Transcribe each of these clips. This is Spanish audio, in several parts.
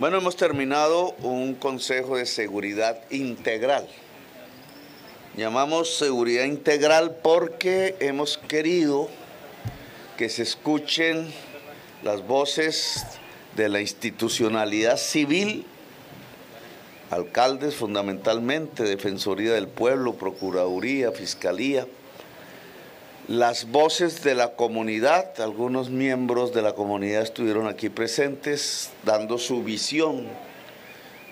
Bueno, hemos terminado un Consejo de Seguridad Integral. Llamamos seguridad integral porque hemos querido que se escuchen las voces de la institucionalidad civil, alcaldes fundamentalmente, Defensoría del Pueblo, Procuraduría, Fiscalía, las voces de la comunidad. Algunos miembros de la comunidad estuvieron aquí presentes dando su visión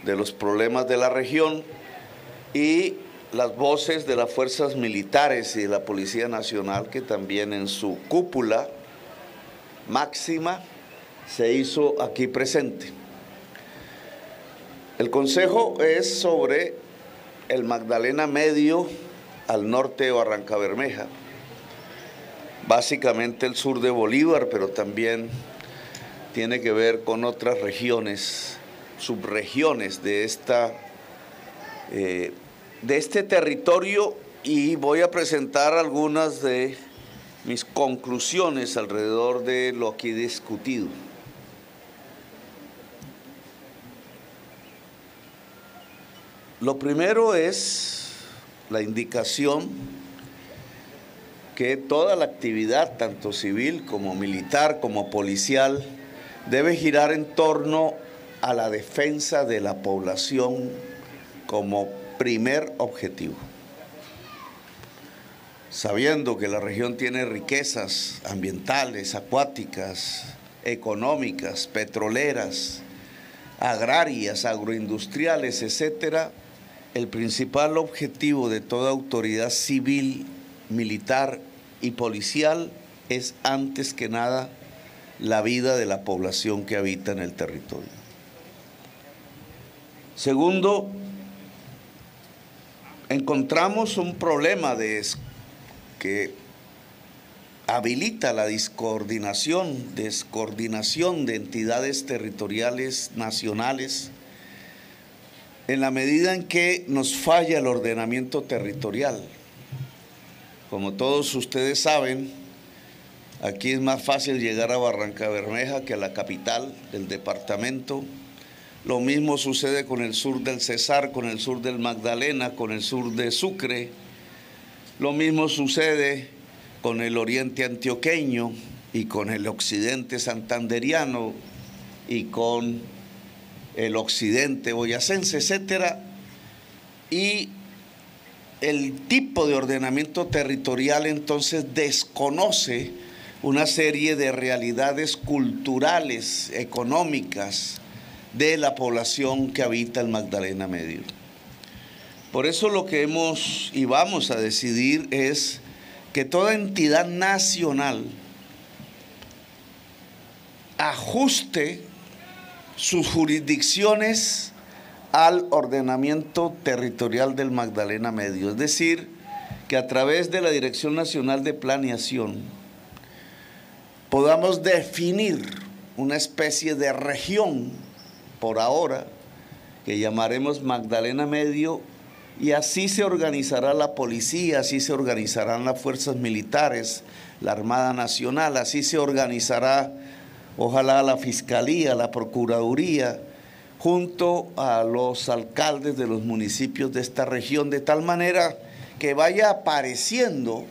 de los problemas de la región, y las voces de las fuerzas militares y de la Policía Nacional, que también en su cúpula máxima se hizo aquí presente. El consejo es sobre el Magdalena Medio al norte de Barrancabermeja, básicamente el sur de Bolívar, pero también tiene que ver con otras regiones, subregiones de este territorio, y voy a presentar algunas de mis conclusiones alrededor de lo aquí discutido. Lo primero es la indicación que toda la actividad, tanto civil como militar como policial, debe girar en torno a la defensa de la población como primer objetivo. Sabiendo que la región tiene riquezas ambientales, acuáticas, económicas, petroleras, agrarias, agroindustriales, etcétera, el principal objetivo de toda autoridad civil, militar y policial es, antes que nada, la vida de la población que habita en el territorio. Segundo, encontramos un problema que habilita la descoordinación de entidades territoriales nacionales, en la medida en que nos falla el ordenamiento territorial. Como todos ustedes saben, aquí es más fácil llegar a Barrancabermeja que a la capital del departamento. Lo mismo sucede con el sur del Cesar, con el sur del Magdalena, con el sur de Sucre. Lo mismo sucede con el oriente antioqueño y con el occidente santanderiano y con el occidente boyacense, etcétera. Y el tipo de ordenamiento territorial entonces desconoce una serie de realidades culturales, económicas de la población que habita el Magdalena Medio. Por eso lo que hemos y vamos a decidir es que toda entidad nacional ajuste sus jurisdicciones al ordenamiento territorial del Magdalena Medio. Es decir, que a través de la Dirección Nacional de Planeación podamos definir una especie de región, por ahora, que llamaremos Magdalena Medio, y así se organizará la policía, así se organizarán las fuerzas militares, la Armada Nacional, así se organizará, ojalá, la Fiscalía, la Procuraduría, junto a los alcaldes de los municipios de esta región, de tal manera que vaya apareciendo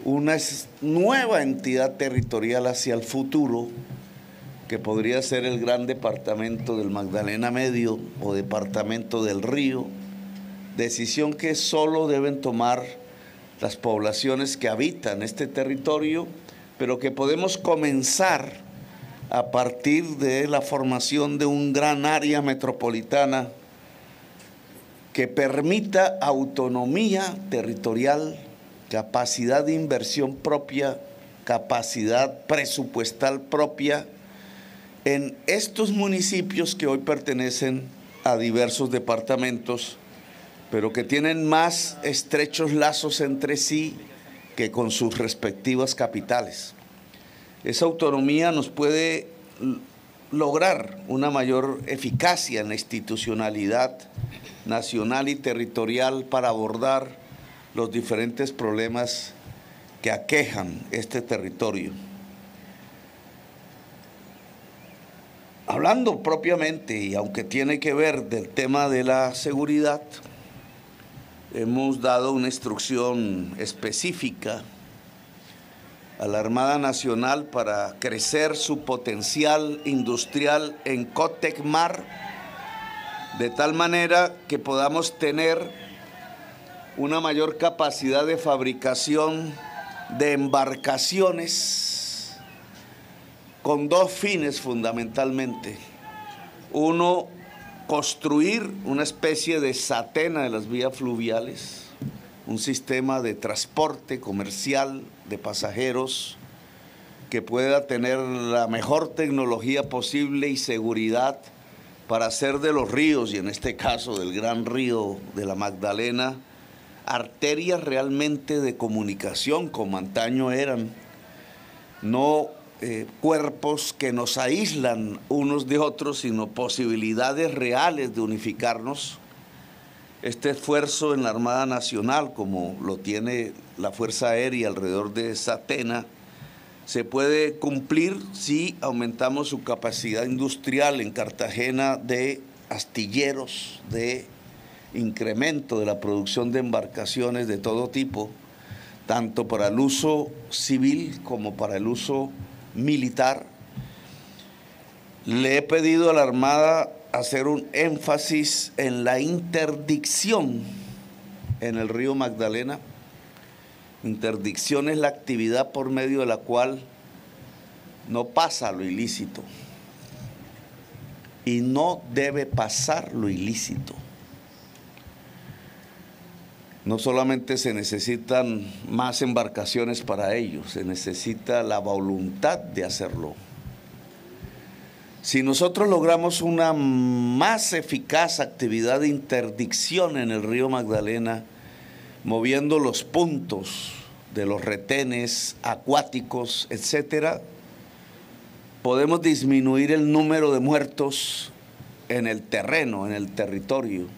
una nueva entidad territorial hacia el futuro, que podría ser el gran departamento del Magdalena Medio o departamento del Río, decisión que solo deben tomar las poblaciones que habitan este territorio, pero que podemos comenzar a partir de la formación de un gran área metropolitana que permita autonomía territorial, capacidad de inversión propia, capacidad presupuestal propia en estos municipios que hoy pertenecen a diversos departamentos, pero que tienen más estrechos lazos entre sí que con sus respectivas capitales. Esa autonomía nos puede lograr una mayor eficacia en la institucionalidad nacional y territorial para abordar los diferentes problemas que aquejan este territorio. Hablando propiamente, y aunque tiene que ver del tema de la seguridad, hemos dado una instrucción específica a la Armada Nacional para crecer su potencial industrial en Cotecmar, de tal manera que podamos tener una mayor capacidad de fabricación de embarcaciones con dos fines fundamentalmente. Uno, construir una especie de Satena de las vías fluviales, un sistema de transporte comercial de pasajeros que pueda tener la mejor tecnología posible y seguridad para hacer de los ríos, y en este caso del gran río de la Magdalena, arterias realmente de comunicación como antaño eran, no cuerpos que nos aíslan unos de otros, sino posibilidades reales de unificarnos. Este esfuerzo en la Armada Nacional, como lo tiene la Fuerza Aérea alrededor de Satena, se puede cumplir si aumentamos su capacidad industrial en Cartagena de astilleros, de incremento de la producción de embarcaciones de todo tipo, tanto para el uso civil como para el uso militar. Le he pedido a la Armada hacer un énfasis en la interdicción en el río Magdalena. Interdicción es la actividad por medio de la cual no pasa lo ilícito y no debe pasar lo ilícito. No solamente se necesitan más embarcaciones para ello, se necesita la voluntad de hacerlo. Si nosotros logramos una más eficaz actividad de interdicción en el río Magdalena, moviendo los puntos de los retenes acuáticos, etcétera, podemos disminuir el número de muertos en el terreno, en el territorio,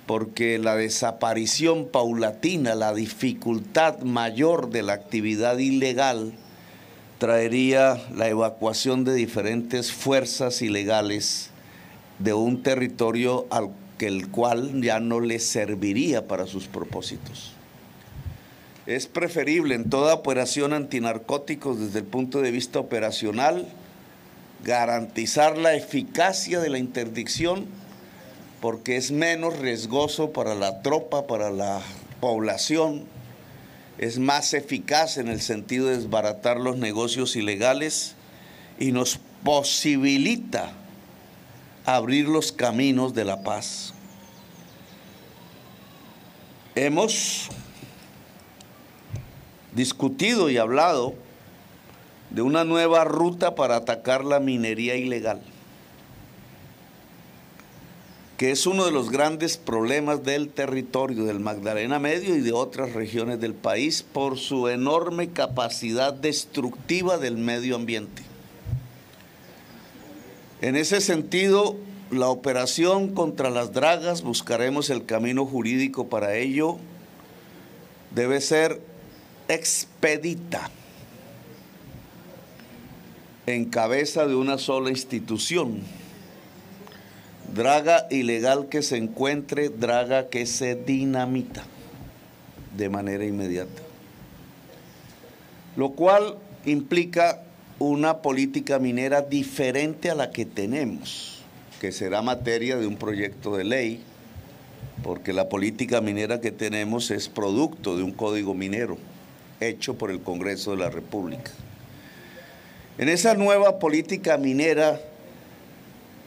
porque la desaparición paulatina, la dificultad mayor de la actividad ilegal, traería la evacuación de diferentes fuerzas ilegales de un territorio al que el cual ya no les serviría para sus propósitos. Es preferible en toda operación antinarcóticos desde el punto de vista operacional garantizar la eficacia de la interdicción, porque es menos riesgoso para la tropa, para la población, es más eficaz en el sentido de desbaratar los negocios ilegales y nos posibilita abrir los caminos de la paz. Hemos discutido y hablado de una nueva ruta para atacar la minería ilegal, que es uno de los grandes problemas del territorio del Magdalena Medio y de otras regiones del país por su enorme capacidad destructiva del medio ambiente. En ese sentido, la operación contra las dragas, buscaremos el camino jurídico para ello, debe ser expedita, en cabeza de una sola institución. Draga ilegal que se encuentre, draga que se dinamita de manera inmediata. Lo cual implica una política minera diferente a la que tenemos, que será materia de un proyecto de ley, porque la política minera que tenemos es producto de un código minero hecho por el Congreso de la República. En esa nueva política minera,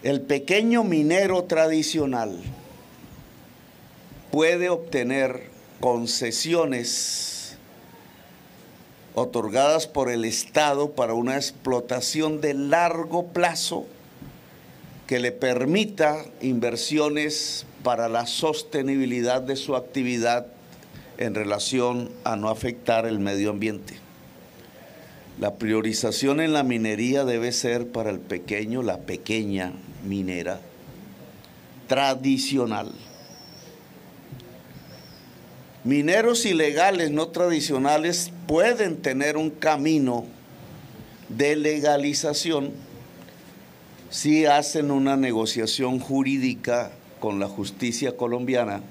el pequeño minero tradicional puede obtener concesiones otorgadas por el Estado para una explotación de largo plazo que le permita inversiones para la sostenibilidad de su actividad en relación a no afectar el medio ambiente. La priorización en la minería debe ser para el pequeño, la pequeña minera tradicional. Mineros ilegales no tradicionales pueden tener un camino de legalización sí hacen una negociación jurídica con la justicia colombiana,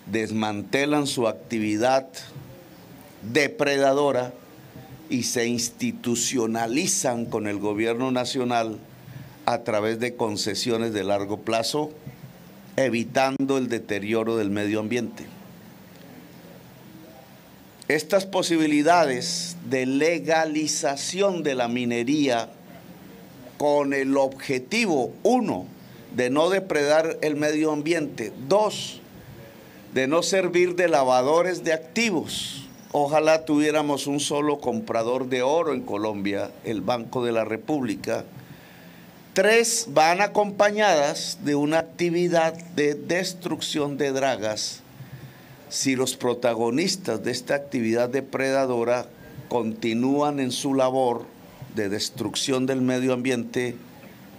desmantelan su actividad depredadora y se institucionalizan con el gobierno nacional a través de concesiones de largo plazo, evitando el deterioro del medio ambiente. Estas posibilidades de legalización de la minería con el objetivo, 1, de no depredar el medio ambiente, 2, de no servir de lavadores de activos. Ojalá tuviéramos un solo comprador de oro en Colombia, el Banco de la República. 3, van acompañadas de una actividad de destrucción de dragas si los protagonistas de esta actividad depredadora continúan en su labor de destrucción del medio ambiente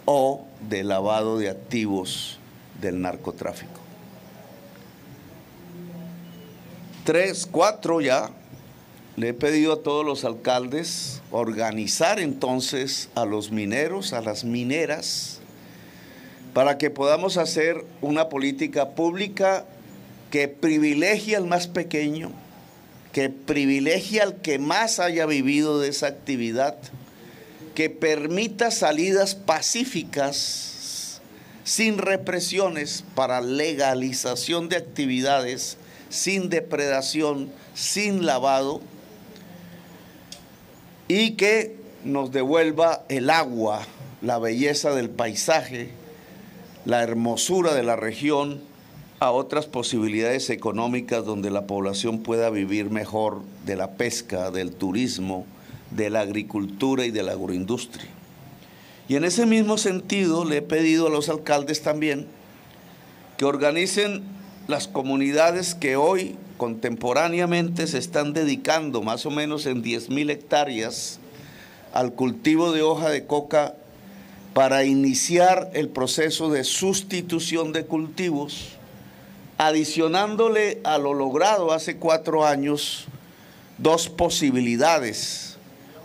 o de lavado de activos del narcotráfico. 3, 4 ya. Le he pedido a todos los alcaldes organizar entonces a los mineros, a las mineras, para que podamos hacer una política pública que privilegie al más pequeño, que privilegie al que más haya vivido de esa actividad, que permita salidas pacíficas, sin represiones, para legalización de actividades, sin depredación, sin lavado, y que nos devuelva el agua, la belleza del paisaje, la hermosura de la región, a otras posibilidades económicas donde la población pueda vivir mejor de la pesca, del turismo, de la agricultura y de la agroindustria. Y en ese mismo sentido le he pedido a los alcaldes también que organicen las comunidades que hoy contemporáneamente se están dedicando más o menos en 10.000 hectáreas al cultivo de hoja de coca para iniciar el proceso de sustitución de cultivos, adicionándole a lo logrado hace 4 años 2 posibilidades.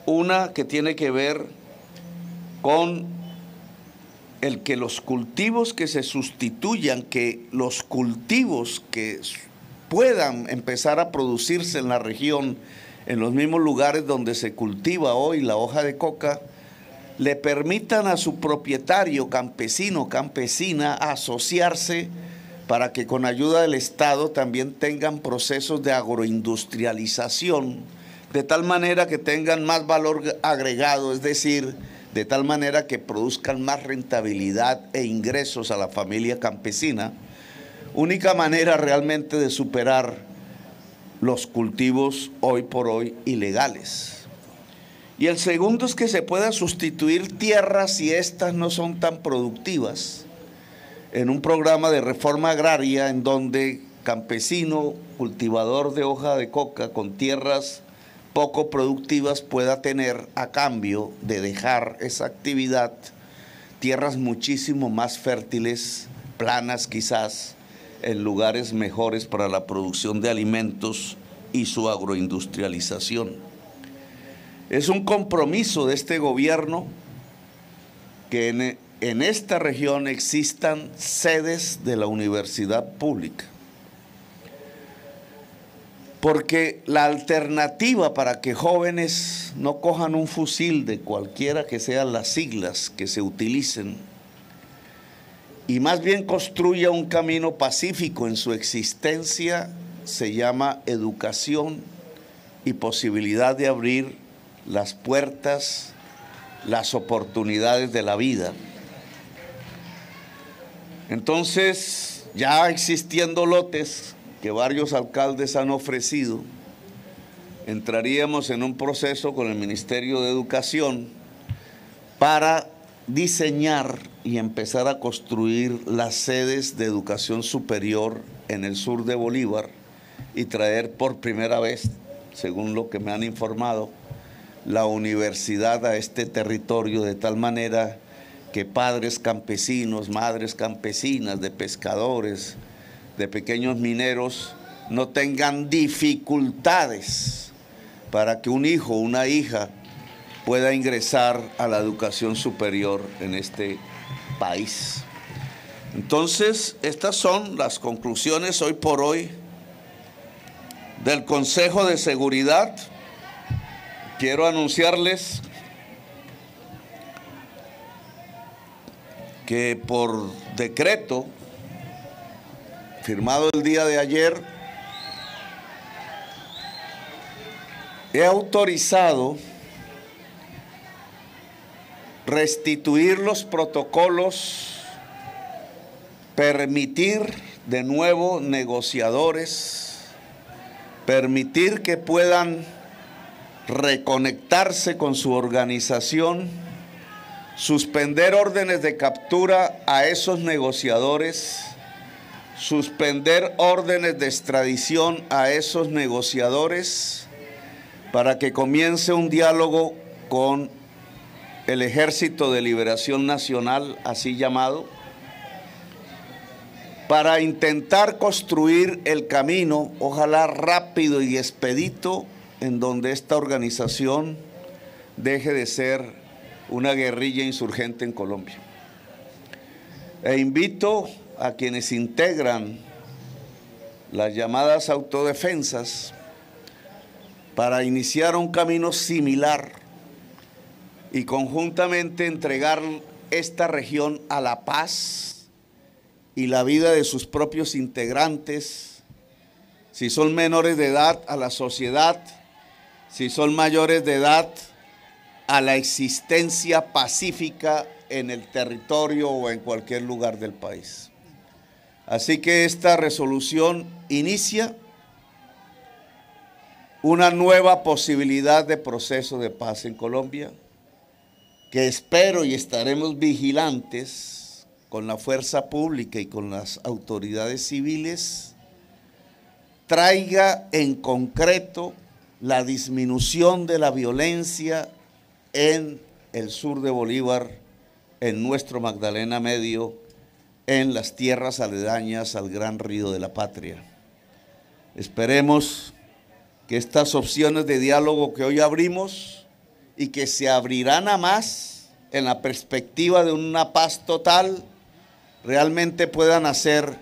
Una que tiene que ver con el que los cultivos que se sustituyan, que los cultivos que puedan empezar a producirse en la región, en los mismos lugares donde se cultiva hoy la hoja de coca, le permitan a su propietario campesino, campesina, asociarse para que con ayuda del Estado también tengan procesos de agroindustrialización, de tal manera que tengan más valor agregado, es decir, de tal manera que produzcan más rentabilidad e ingresos a la familia campesina. Única manera realmente de superar los cultivos hoy por hoy ilegales. Y el segundo es que se pueda sustituir tierras si estas no son tan productivas, en un programa de reforma agraria en donde campesino, cultivador de hoja de coca con tierras poco productivas pueda tener, a cambio de dejar esa actividad, tierras muchísimo más fértiles, planas quizás, en lugares mejores para la producción de alimentos y su agroindustrialización. Es un compromiso de este gobierno que en esta región existan sedes de la universidad pública. Porque la alternativa para que jóvenes no cojan un fusil de cualquiera que sean las siglas que se utilicen y más bien construya un camino pacífico en su existencia, se llama educación y posibilidad de abrir las puertas, las oportunidades de la vida. Entonces, ya existiendo lotes que varios alcaldes han ofrecido, entraríamos en un proceso con el Ministerio de Educación para diseñar y empezar a construir las sedes de educación superior en el sur de Bolívar y traer por primera vez, según lo que me han informado, la universidad a este territorio, de tal manera que padres campesinos, madres campesinas, de pescadores, de pequeños mineros, no tengan dificultades para que un hijo o una hija pueda ingresar a la educación superior en este país. Entonces, estas son las conclusiones hoy por hoy del Consejo de Seguridad. Quiero anunciarles que por decreto firmado el día de ayer, he autorizado restituir los protocolos, permitir de nuevo negociadores, permitir que puedan reconectarse con su organización, suspender órdenes de captura a esos negociadores, suspender órdenes de extradición a esos negociadores para que comience un diálogo con el Ejército de Liberación Nacional, así llamado, para intentar construir el camino, ojalá rápido y expedito, en donde esta organización deje de ser una guerrilla insurgente en Colombia. E invito a quienes integran las llamadas autodefensas para iniciar un camino similar y conjuntamente entregar esta región a la paz y la vida de sus propios integrantes, si son menores de edad, a la sociedad, si son mayores de edad, a la existencia pacífica en el territorio o en cualquier lugar del país. Así que esta resolución inicia una nueva posibilidad de proceso de paz en Colombia, que espero y estaremos vigilantes con la fuerza pública y con las autoridades civiles, traiga en concreto la disminución de la violencia en el sur de Bolívar, en nuestro Magdalena Medio, en las tierras aledañas al gran río de la patria. Esperemos que estas opciones de diálogo que hoy abrimos y que se abrirán a más en la perspectiva de una paz total, realmente puedan hacer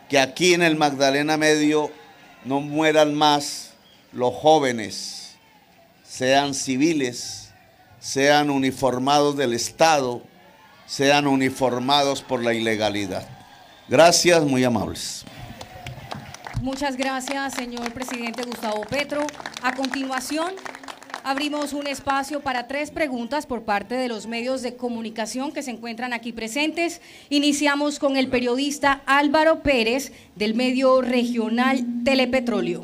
que aquí en el Magdalena Medio no mueran más los jóvenes, sean civiles, sean uniformados del Estado, sean uniformados por la ilegalidad. Gracias, muy amables. Muchas gracias, señor presidente Gustavo Petro. A continuación, abrimos un espacio para 3 preguntas por parte de los medios de comunicación que se encuentran aquí presentes. Iniciamos con el periodista Álvaro Pérez, del medio regional Telepetróleo.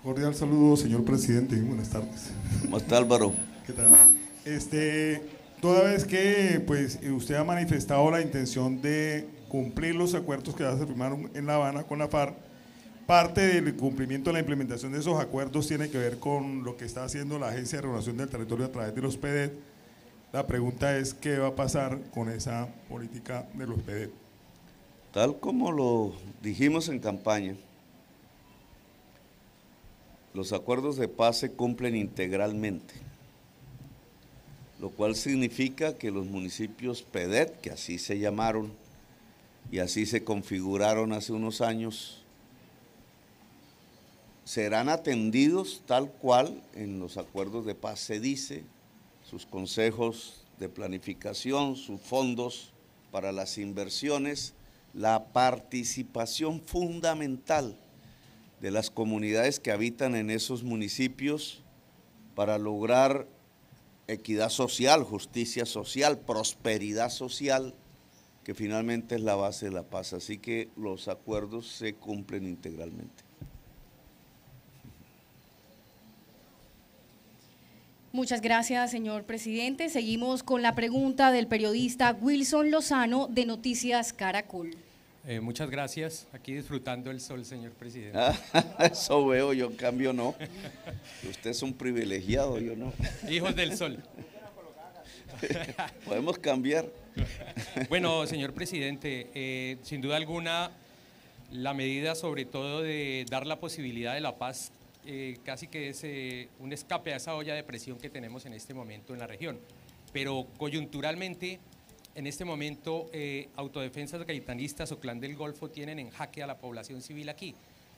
Cordial saludo, señor presidente. Buenas tardes. ¿Cómo está, Álvaro? ¿Qué tal? Toda vez que pues, usted ha manifestado la intención de cumplir los acuerdos que ya se firmaron en La Habana con la FARC, parte del cumplimiento de la implementación de esos acuerdos tiene que ver con lo que está haciendo la Agencia de Regulación del Territorio a través de los PEDET. La pregunta es, ¿qué va a pasar con esa política de los PEDET? Tal como lo dijimos en campaña, los acuerdos de paz se cumplen integralmente, lo cual significa que los municipios PEDET, que así se llamaron y así se configuraron hace unos años, serán atendidos tal cual en los acuerdos de paz se dice, sus consejos de planificación, sus fondos para las inversiones, la participación fundamental de las comunidades que habitan en esos municipios para lograr equidad social, justicia social, prosperidad social, que finalmente es la base de la paz. Así que los acuerdos se cumplen integralmente. Muchas gracias, señor presidente. Seguimos con la pregunta del periodista Wilson Lozano, de Noticias Caracol. Muchas gracias. Aquí disfrutando el sol, señor presidente. Eso veo, yo en cambio no. Usted es un privilegiado, yo no. Hijos del sol. Podemos cambiar. Bueno, señor presidente, sin duda alguna, la medida sobre todo de dar la posibilidad de la paz casi que es un escape a esa olla de presión que tenemos en este momento en la región. Pero coyunturalmente, en este momento, autodefensas gaitanistas o Clan del Golfo tienen en jaque a la población civil aquí.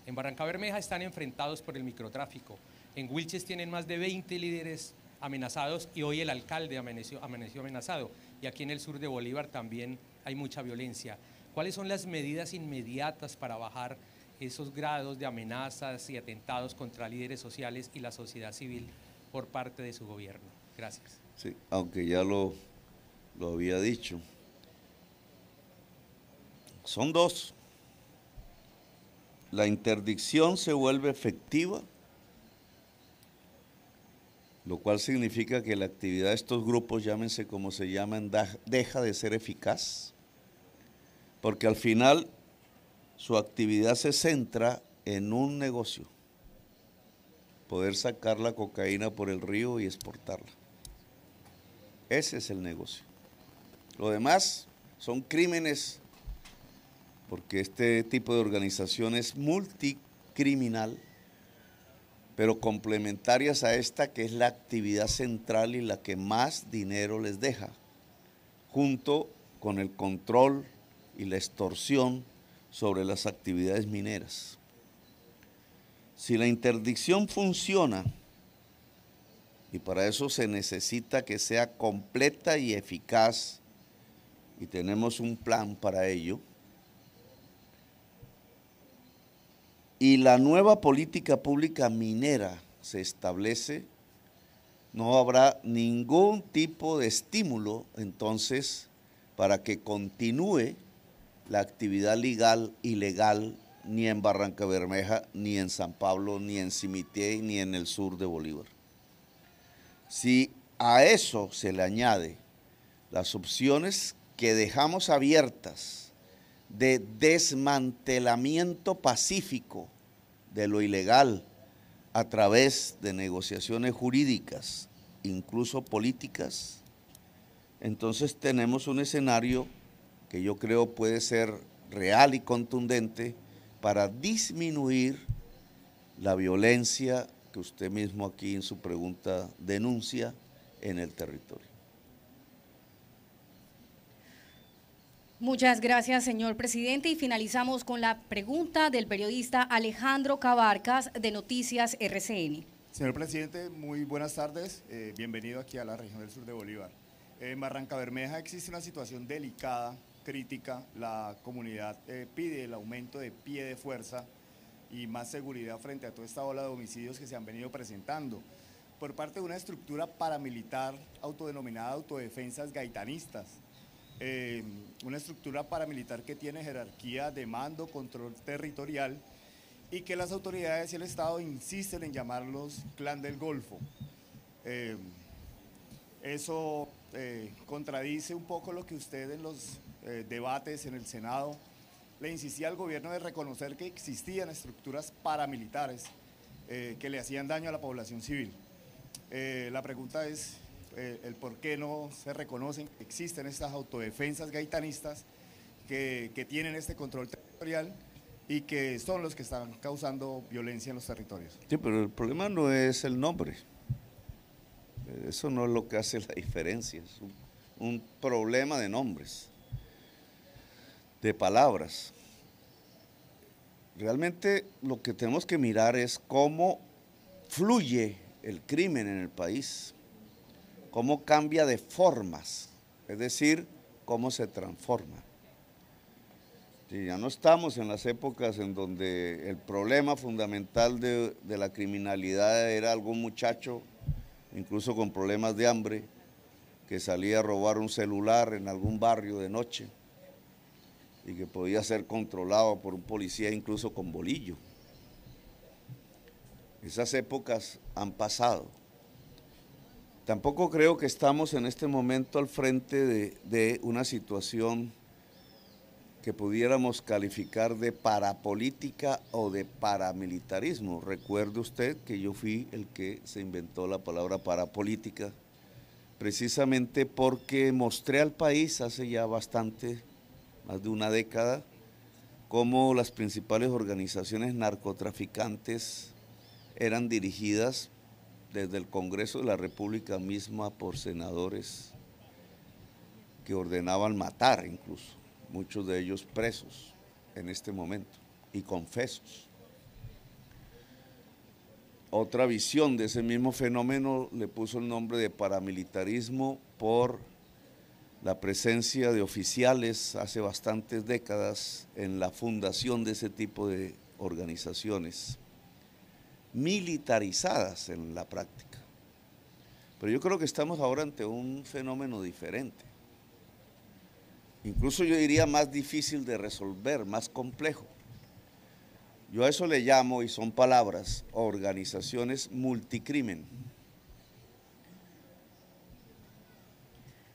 En Barrancabermeja están enfrentados por el microtráfico. En Wilches tienen más de 20 líderes amenazados y hoy el alcalde amaneció amenazado. Y aquí en el sur de Bolívar también hay mucha violencia. ¿Cuáles son las medidas inmediatas para bajar esos grados de amenazas y atentados contra líderes sociales y la sociedad civil por parte de su gobierno? Gracias. Sí, aunque ya lo había dicho. Son dos. La interdicción se vuelve efectiva, lo cual significa que la actividad de estos grupos, llámense como se llaman, deja de ser eficaz, porque al final su actividad se centra en un negocio, poder sacar la cocaína por el río y exportarla. Ese es el negocio. Lo demás son crímenes, porque este tipo de organización es multicriminal, pero complementarias a esta, que es la actividad central y la que más dinero les deja, junto con el control y la extorsión sobre las actividades mineras. Si la interdicción funciona, y para eso se necesita que sea completa y eficaz, y tenemos un plan para ello, y la nueva política pública minera se establece, no habrá ningún tipo de estímulo entonces para que continúe la actividad ilegal ni en Barrancabermeja, ni en San Pablo, ni en Cimitié, ni en el sur de Bolívar. Si a eso se le añade las opciones que dejamos abiertas de desmantelamiento pacífico de lo ilegal a través de negociaciones jurídicas, incluso políticas, entonces tenemos un escenario que yo creo puede ser real y contundente para disminuir la violencia que usted mismo aquí en su pregunta denuncia en el territorio. Muchas gracias, señor presidente. Y finalizamos con la pregunta del periodista Alejandro Cabarcas de Noticias RCN. Señor presidente, muy buenas tardes. Bienvenido aquí a la región del sur de Bolívar. En Barrancabermeja existe una situación delicada, crítica. La comunidad pide el aumento de pie de fuerza y más seguridad frente a toda esta ola de homicidios que se han venido presentando por parte de una estructura paramilitar autodenominada Autodefensas Gaitanistas. Una estructura paramilitar que tiene jerarquía de mando, control territorial y que las autoridades y el Estado insisten en llamarlos Clan del Golfo. Eso contradice un poco lo que usted en los debates en el Senado le insistía al gobierno de reconocer que existían estructuras paramilitares que le hacían daño a la población civil. La pregunta es el por qué no se reconocen que existen estas autodefensas gaitanistas que tienen este control territorial y que son los que están causando violencia en los territorios. Sí, pero el problema no es el nombre. Eso no es lo que hace la diferencia. Es un problema de nombres, de palabras. Realmente lo que tenemos que mirar es cómo fluye el crimen en el país, cómo cambia de formas, es decir, cómo se transforma. Sí, ya no estamos en las épocas en donde el problema fundamental de la criminalidad era algún muchacho, incluso con problemas de hambre, que salía a robar un celular en algún barrio de noche y que podía ser controlado por un policía incluso con bolillo. Esas épocas han pasado. Tampoco creo que estamos en este momento al frente de una situación que pudiéramos calificar de parapolítica o de paramilitarismo. Recuerde usted que yo fui el que se inventó la palabra parapolítica, precisamente porque mostré al país hace ya bastante, más de una década, cómo las principales organizaciones narcotraficantes eran dirigidas desde el Congreso de la República misma por senadores que ordenaban matar incluso, muchos de ellos presos en este momento y confesos. Otra visión de ese mismo fenómeno le puso el nombre de paramilitarismo por la presencia de oficiales hace bastantes décadas en la fundación de ese tipo de organizaciones militarizadas en la práctica. Pero yo creo que estamos ahora ante un fenómeno diferente, incluso yo diría más difícil de resolver, más complejo. Yo a eso le llamo, y son palabras, organizaciones multicrimen.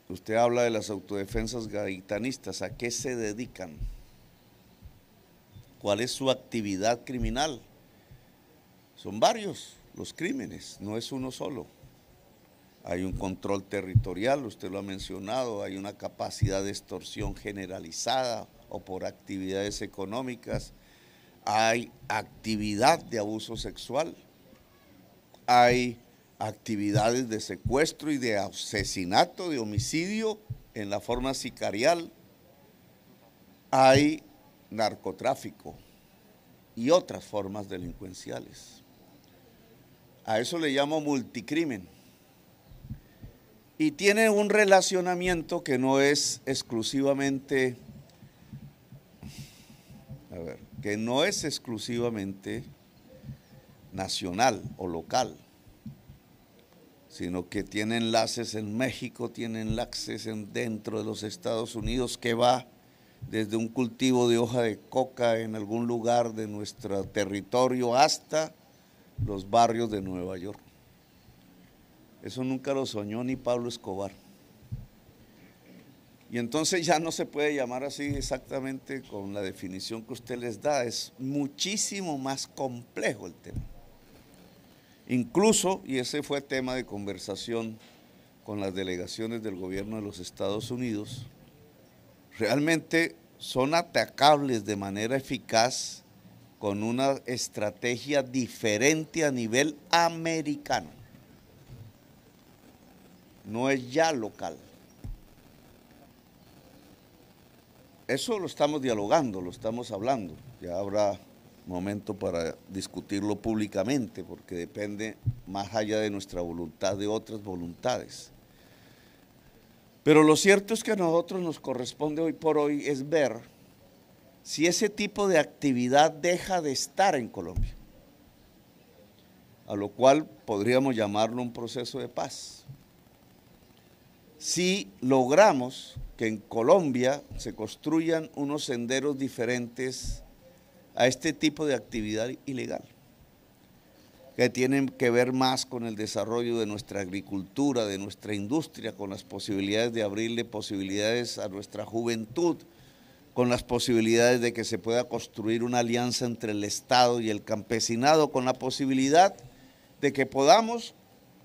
Usted habla de las autodefensas gaitanistas, ¿a qué se dedican? ¿Cuál es su actividad criminal? Son varios los crímenes, no es uno solo. Hay un control territorial, usted lo ha mencionado, hay una capacidad de extorsión generalizada o por actividades económicas, hay actividad de abuso sexual, hay actividades de secuestro y de asesinato, de homicidio en la forma sicarial, hay narcotráfico y otras formas delincuenciales. A eso le llamo multicrimen. Y tiene un relacionamiento que no es exclusivamente, nacional o local, sino que tiene enlaces en México, tiene enlaces dentro de los Estados Unidos, que va desde un cultivo de hoja de coca en algún lugar de nuestro territorio hasta los barrios de Nueva York. Eso nunca lo soñó ni Pablo Escobar. Y entonces ya no se puede llamar así exactamente con la definición que usted les da, es muchísimo más complejo el tema. Incluso, y ese fue tema de conversación con las delegaciones del gobierno de los Estados Unidos, realmente son atacables de manera eficaz con una estrategia diferente a nivel americano. No es ya local. Eso lo estamos dialogando, lo estamos hablando. Ya habrá momento para discutirlo públicamente, porque depende más allá de nuestra voluntad, de otras voluntades. Pero lo cierto es que a nosotros nos corresponde hoy por hoy es ver si ese tipo de actividad deja de estar en Colombia, a lo cual podríamos llamarlo un proceso de paz. Si logramos que en Colombia se construyan unos senderos diferentes a este tipo de actividad ilegal, que tienen que ver más con el desarrollo de nuestra agricultura, de nuestra industria, con las posibilidades de abrirle posibilidades a nuestra juventud, con las posibilidades de que se pueda construir una alianza entre el Estado y el campesinado, con la posibilidad de que podamos,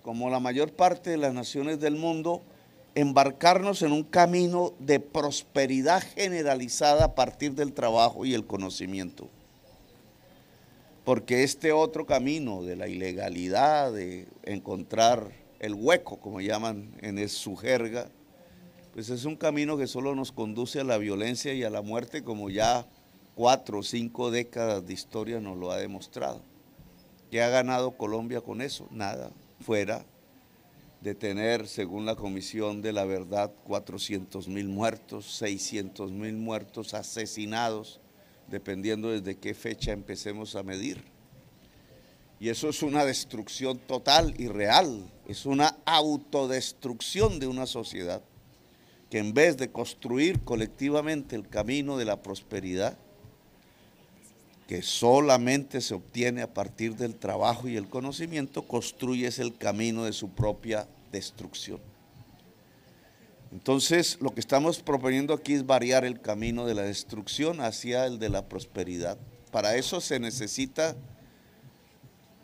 como la mayor parte de las naciones del mundo, embarcarnos en un camino de prosperidad generalizada a partir del trabajo y el conocimiento. Porque este otro camino de la ilegalidad, de encontrar el hueco, como llaman en su jerga, pues es un camino que solo nos conduce a la violencia y a la muerte, como ya 4 o 5 décadas de historia nos lo ha demostrado. ¿Qué ha ganado Colombia con eso? Nada, fuera de tener, según la Comisión de la Verdad, 400.000 muertos, 600.000 muertos asesinados, dependiendo desde qué fecha empecemos a medir. Y eso es una destrucción total y real, es una autodestrucción de una sociedad que en vez de construir colectivamente el camino de la prosperidad, que solamente se obtiene a partir del trabajo y el conocimiento, construye el camino de su propia destrucción. Entonces, lo que estamos proponiendo aquí es variar el camino de la destrucción hacia el de la prosperidad. Para eso se necesita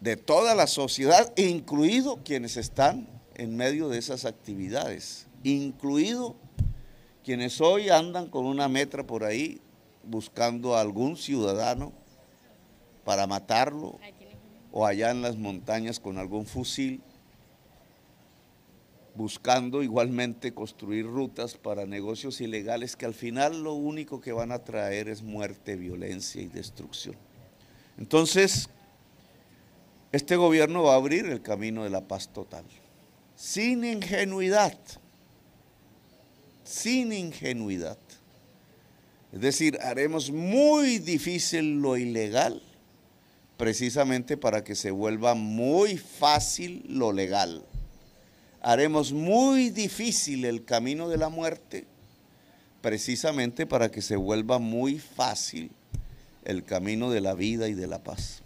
de toda la sociedad, incluido quienes están en medio de esas actividades, incluido quienes hoy andan con una metra por ahí buscando a algún ciudadano para matarlo o allá en las montañas con algún fusil, buscando igualmente construir rutas para negocios ilegales que al final lo único que van a traer es muerte, violencia y destrucción. Entonces, este gobierno va a abrir el camino de la paz total, sin ingenuidad, sin ingenuidad. Es decir, haremos muy difícil lo ilegal, precisamente para que se vuelva muy fácil lo legal. Haremos muy difícil el camino de la muerte, precisamente para que se vuelva muy fácil el camino de la vida y de la paz.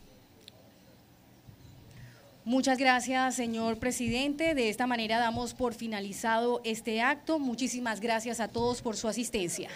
Muchas gracias, señor presidente. De esta manera damos por finalizado este acto. Muchísimas gracias a todos por su asistencia.